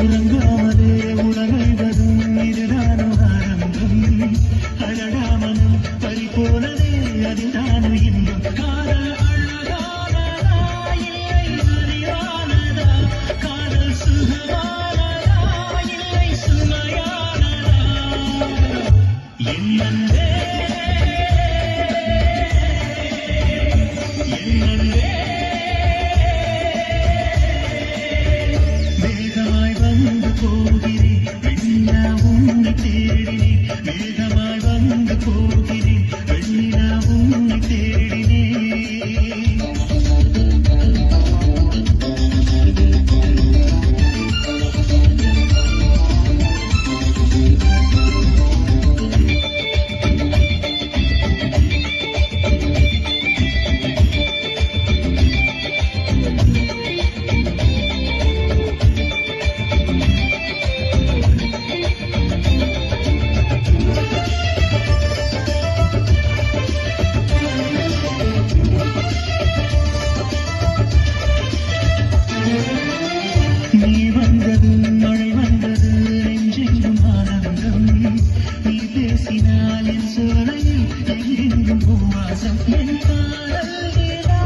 உறங்காமலே உலகைவதும் இதுதானும் ஆரம்பம். அழகாமனும் பறி போலவே அதுதானும் இன்பம். காதல் அழகானதா இல்லை மலிவானதா? காதல் சுகமானதா இல்லை சுமையானதா? என்னே மேகமாய் வந்து போகிறேன் வெண்ணிலா உன்னை தேடினேன். மேகமாய் வந்து போகிறேன் வெண்ணிலா உன்னை தேடினேன். நீ வந்தது மழை வந்தது நெஞ்செங்கும் ஆனந்தம். நீ பேசினால் என் சோலையில் எங்கெங்கும் பூவாசம். என் காதல் நீரா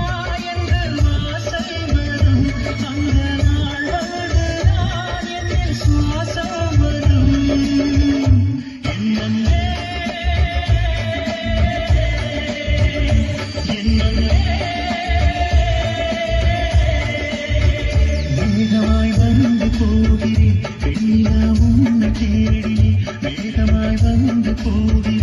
எங்கள் வாசல் வரும். அந்த நாள் வருகிறான் என் சுவாசம் வரும். என்னே மேகமாய் வந்து போகிறேன் வெண்ணிலா உன்னை தேடினேன். மேகமாய் வந்து போகிறேன்